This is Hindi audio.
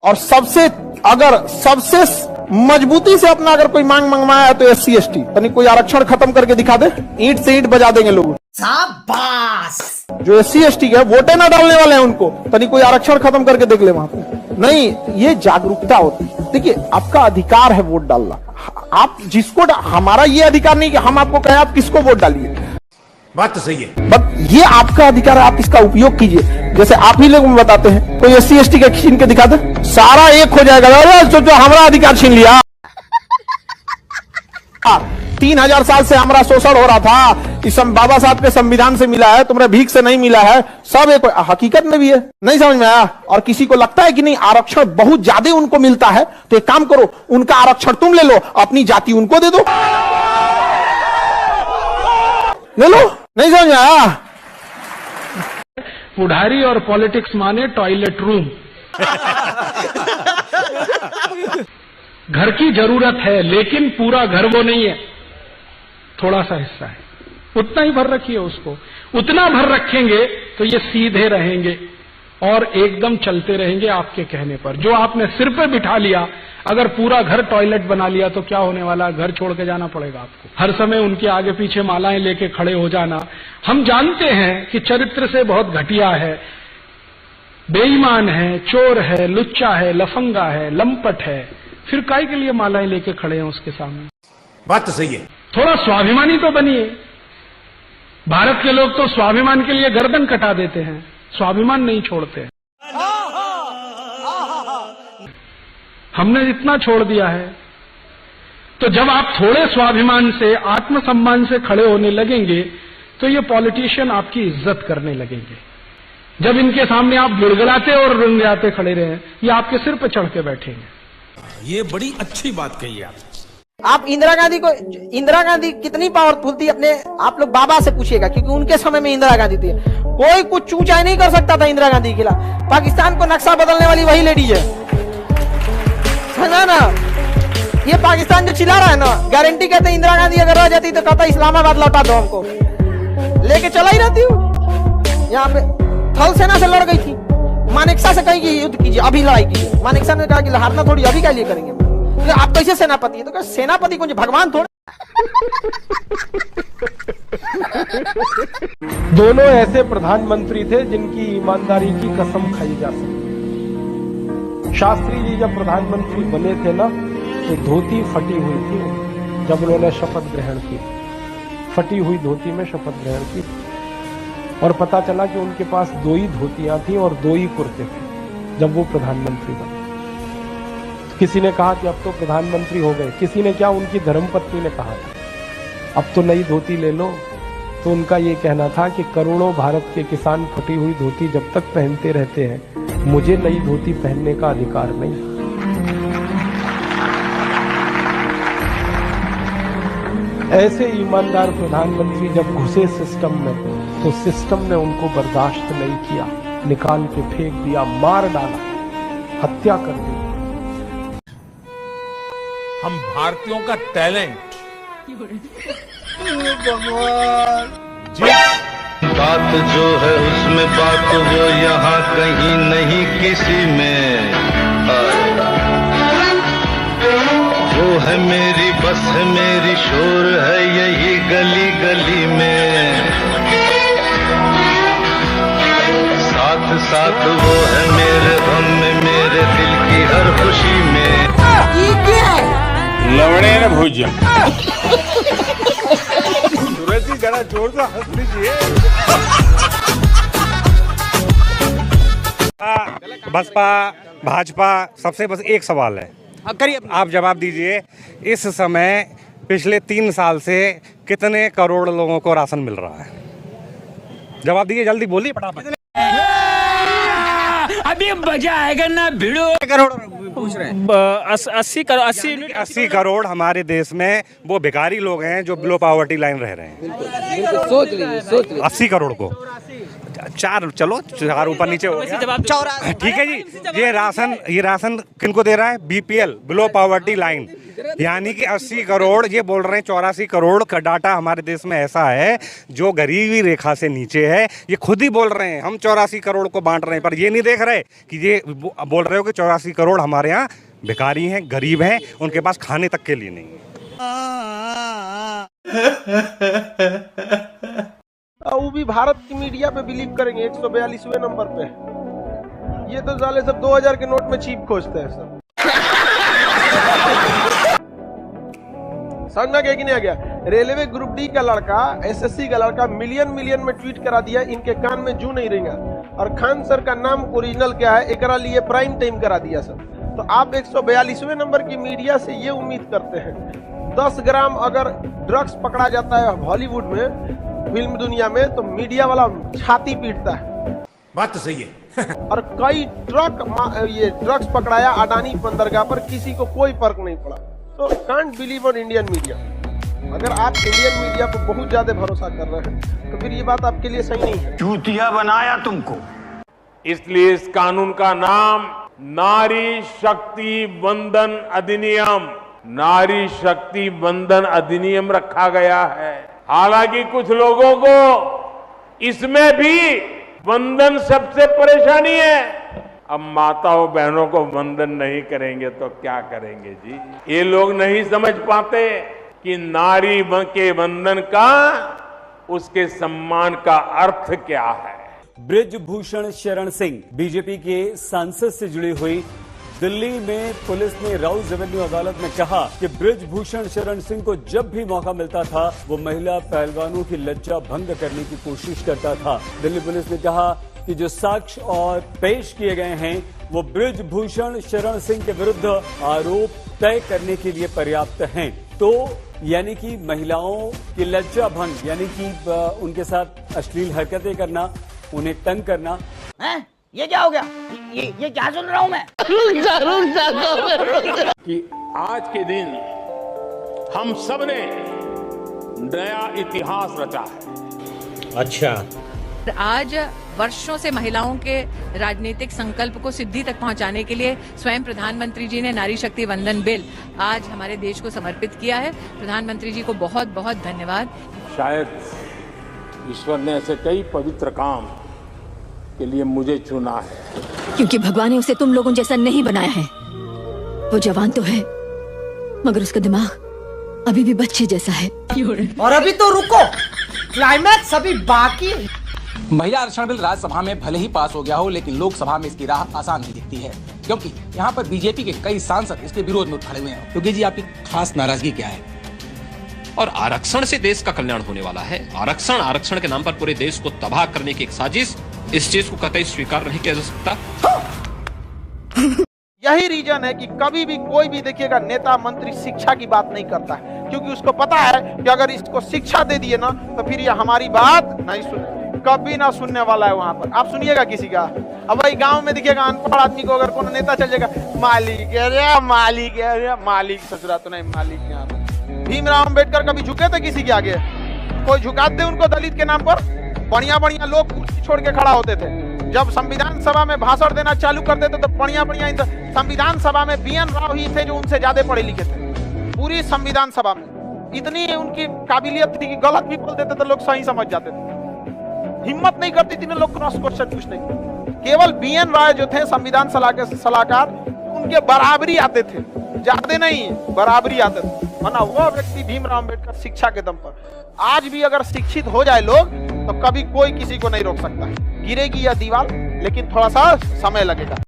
और सबसे मजबूती से अपना अगर कोई मांग मंगवाया है तो SC ST यानी कोई आरक्षण खत्म करके दिखा दे, ईंट से ईंट बजा देंगे लोग। शाबाश। जो SC ST के वोटे ना डालने वाले हैं उनको तनी कोई आरक्षण खत्म करके देख ले वहां पे। नहीं, ये जागरूकता होती है। देखिए, आपका अधिकार है वोट डालना। आप जिसको हमारा ये अधिकार नहीं कि हम आपको कहें आप किसको वोट डालिए, बात तो सही है, बट ये आपका अधिकार है, आप इसका उपयोग कीजिए। जैसे आप ही लोग बताते हैं, कोई SC ST का छीन के दिखा दे, सारा एक हो जाएगा। अरे सोचो हमारा अधिकार छीन लिया। 3000 साल से हमारा शोषण हो रहा था, इस बाबा साहब के संविधान से मिला है, तुम्हारे भीख से नहीं मिला है, सब एक हकीकत में भी है। नहीं समझ में आया? और किसी को लगता है कि नहीं आरक्षण बहुत ज्यादा उनको मिलता है, तो एक काम करो, उनका आरक्षण तुम ले लो, अपनी जाति उनको दे दो, ले लो। नहीं समझ में आया? पुढ़ारी और पॉलिटिक्स माने टॉयलेट रूम। घर की जरूरत है लेकिन पूरा घर वो नहीं है, थोड़ा सा हिस्सा है, उतना ही भर रखिए उसको। उतना भर रखेंगे तो ये सीधे रहेंगे और एकदम चलते रहेंगे आपके कहने पर। जो आपने सिर पे बिठा लिया, अगर पूरा घर टॉयलेट बना लिया तो क्या होने वाला? घर छोड़ के जाना पड़ेगा आपको। हर समय उनके आगे पीछे मालाएं लेके खड़े हो जाना। हम जानते हैं कि चरित्र से बहुत घटिया है, बेईमान है, चोर है, लुच्चा है, लफंगा है, लंपट है, फिर काय के लिए मालाएं लेके खड़े हैं उसके सामने? बात तो सही है। थोड़ा स्वाभिमानी तो बनिए। भारत के लोग तो स्वाभिमान के लिए गर्दन कटा देते हैं, स्वाभिमान नहीं छोड़ते हैं। हमने इतना छोड़ दिया है। तो जब आप थोड़े स्वाभिमान से, आत्मसम्मान से खड़े होने लगेंगे तो ये पॉलिटिशियन आपकी इज्जत करने लगेंगे। जब इनके सामने आप गिड़गिड़ाते और रुंगड़ाते खड़े रहे, ये आपके सिर पे चढ़ के बैठेंगे। ये बड़ी अच्छी बात कही आप इंदिरा गांधी कितनी पावरफुल थी, अपने आप लोग बाबा से पूछिएगा, क्योंकि उनके समय में इंदिरा गांधी थी। कोई कुछ चूचाई नहीं कर सकता था इंदिरा गांधी के खिलाफ। पाकिस्तान को नक्शा बदलने वाली वही लेडी है, समझा ना? ये पाकिस्तान जो चिल्ला रहा है ना, गारंटी कहते इंदिरा गांधी अगर रह जाती तो कहता इस्लामाबाद लौटा दो हमको, लेके चला ही रहती हूँ। यहाँ पे थल सेना से लड़ गई थी, मानेकशा से कहीं की युद्ध कीजिए, अभी लड़ाई कीजिए। मानेकशा ने कहा कि हारना थोड़ी अभी क्या लिए करेंगे, तो आप कैसे सेनापति है? तो सेनापति कौन भगवान थोड़ा। दोनों ऐसे प्रधानमंत्री थे जिनकी ईमानदारी की कसम खाई जा सकती। शास्त्री जी जब प्रधानमंत्री बने थे ना, तो धोती फटी हुई थी जब उन्होंने शपथ ग्रहण की, फटी हुई धोती में शपथ ग्रहण की। और पता चला कि उनके पास 2 ही धोतियां थी और 2 ही कुर्ते थे जब वो प्रधानमंत्री बने। किसी ने कहा कि अब तो प्रधानमंत्री हो गए, किसी ने क्या, उनकी धर्मपत्नी ने कहा था अब तो नई धोती ले लो। तो उनका ये कहना था कि करोड़ों भारत के किसान फटी हुई धोती जब तक पहनते रहते हैं, मुझे नई धोती पहनने का अधिकार नहीं। ऐसे ईमानदार प्रधानमंत्री जब घुसे सिस्टम में, तो सिस्टम ने उनको बर्दाश्त नहीं किया, निकाल के फेंक दिया, मार डाला, हत्या कर दी। हम भारतीयों का टैलेंट बात जो है उसमें बात वो यहाँ कहीं नहीं किसी में। वो है मेरी बस है मेरी शोर है यही गली गली में। साथ साथ वो है मेरे गम में मेरे दिल की हर खुशी में। ये क्या है? लवणे न भोज्य। सूरज जी जरा जोर से हंस लीजिए। बसपा भाजपा सबसे बस एक सवाल है, आप जवाब दीजिए। इस समय पिछले 3 साल से कितने करोड़ लोगों को राशन मिल रहा है? जवाब दीजिए, जल्दी बोलिए फटाफट। अभी मजा आएगा ना भिड़ो। करोड़ पूछ रहे हैं। 80 करोड़ हमारे देश में वो भिखारी लोग हैं जो बिलो पॉवर्टी लाइन रह रहे हैं। सोच लीजिए 80 करोड़ को 4 ऊपर नीचे हो गया। ठीक है जी, ये राशन किनको दे रहा है? BPL below poverty line. यानी कि 80 करोड़, ये बोल रहे हैं 84 करोड़ का डाटा हमारे देश में ऐसा है जो गरीबी रेखा से नीचे है। ये खुद ही बोल रहे हैं हम 84 करोड़ को बांट रहे हैं, पर ये नहीं देख रहे कि ये बोल रहे हो कि 84 करोड़ हमारे यहाँ भिखारी हैं, गरीब हैं, उनके पास खाने तक के लिए नहीं है। वो भी भारत की मीडिया पे बिलीव करेंगे 142वें नंबर पे। ये तो साले सब 2000 के नोट में चीप खोजते हैं सब। समझ में गया कि नहीं आ गया? रेलवे ग्रुप डी का लड़का, एसएससी का लड़का मिलियन में ट्वीट करा दिया, इनके कान में जू नहीं रहेगा। और खान सर का नाम ओरिजिनल क्या है, एकरा लिए प्राइम टाइम करा दिया सब। तो आप 142वें नंबर की मीडिया से ये उम्मीद करते हैं 10 ग्राम अगर ड्रग्स पकड़ा जाता है हॉलीवुड में, फिल्म दुनिया में, तो मीडिया वाला छाती पीटता है। बात तो सही है। और कई ट्रक ये ड्रग्स पकड़ाया अडानी बंदरगाह पर, किसी को कोई फर्क नहीं पड़ा। तो can't believe on Indian media. अगर आप इंडियन मीडिया पर बहुत ज्यादा भरोसा कर रहे हैं तो फिर ये बात आपके लिए सही नहीं है। चूतिया बनाया तुमको। इसलिए इस कानून का नाम नारी शक्ति वंदन अधिनियम, नारी शक्ति वंदन अधिनियम रखा गया है। हालांकि कुछ लोगों को इसमें भी वंदन सबसे परेशानी है। अब माताओं बहनों को वंदन नहीं करेंगे तो क्या करेंगे जी? ये लोग नहीं समझ पाते कि नारी के वंदन का, उसके सम्मान का अर्थ क्या है। ब्रिजभूषण शरण सिंह बीजेपी के सांसद से जुड़ी हुई दिल्ली में पुलिस ने राउज रेवेन्यू अदालत में कहा कि ब्रिजभूषण शरण सिंह को जब भी मौका मिलता था वो महिला पहलवानों की लज्जा भंग करने की कोशिश करता था। दिल्ली पुलिस ने कहा कि जो साक्ष्य और पेश किए गए हैं वो ब्रिजभूषण शरण सिंह के विरुद्ध आरोप तय करने के लिए पर्याप्त हैं। तो यानी कि महिलाओं की लज्जा भंग, यानी कि उनके साथ अश्लील हरकतें करना, उन्हें तंग करना। हैं? ये क्या हो गया? ये क्या सुन रहा हूँ मैं? कि आज के दिन हम सब ने नया इतिहास रचा है। अच्छा, आज वर्षों से महिलाओं के राजनीतिक संकल्प को सिद्धि तक पहुंचाने के लिए स्वयं प्रधानमंत्री जी ने नारी शक्ति वंदन बिल आज हमारे देश को समर्पित किया है। प्रधानमंत्री जी को बहुत बहुत धन्यवाद। शायद ईश्वर ने ऐसे कई पवित्र काम के लिए मुझे चुना है, क्योंकि भगवान ने उसे तुम लोगों जैसा नहीं बनाया है। वो जवान तो है मगर उसका दिमाग अभी भी बच्चे जैसा है। और अभी तो रुको, क्लाइमैक्स अभी बाकी। महिला आरक्षण बिल राज्यसभा में भले ही पास हो गया हो, लेकिन लोकसभा में इसकी राह आसान नहीं दिखती है, क्योंकि यहाँ पर बीजेपी के कई सांसद इसके विरोध में खड़े हुए हैं। योगी जी, आपकी खास नाराजगी क्या है? और आरक्षण से देश का कल्याण होने वाला है। आरक्षण के नाम पर पूरे देश को तबाह करने की एक साजिश, इस चीज को कतई स्वीकार नहीं किया जा सकता। यही रीजन है कि कभी भी कोई भी देखिएगा नेता मंत्री शिक्षा की बात नहीं करता है, क्योंकि उसको पता है कि अगर इसको शिक्षा दे दिए ना तो फिर ये हमारी बात नहीं सुने, कभी ना सुनने वाला है। वहां पर आप सुनिएगा किसी का। अब भाई गांव में दिखेगा अनपढ़ आदमी को अगर कोई नेता चल जाएगा, मालिक ससुरा तो नहीं, मालिक यहाँ पर। भीमराव अम्बेडकर कभी झुके थे किसी के आगे? कोई झुकाते उनको दलित के नाम पर? बढ़िया लोग कुर्सी छोड़ के खड़ा होते थे। जब संविधान सभा में भाषण देना चालू कर देते तो बढ़िया संविधान सभा में BN राव ही थे जो उनसे ज्यादा पढ़े लिखे थे। पूरी संविधान सभा में इतनी उनकी काबिलियत थी कि गलत भी बोल देते तो लोग सही समझ जाते थे। हिम्मत नहीं करती थी लोग क्रॉस क्वेश्चन पूछने की। केवल BN राव जो थे संविधान सलाहकार, उनके बराबरी आते थे, ज्यादा नहीं बराबरी आते थे। वरना वो व्यक्ति भीमराव अम्बेडकर शिक्षा के दम पर। आज भी अगर शिक्षित हो जाए लोग तो कभी कोई किसी को नहीं रोक सकता। गिरेगी यह दीवार, लेकिन थोड़ा सा समय लगेगा।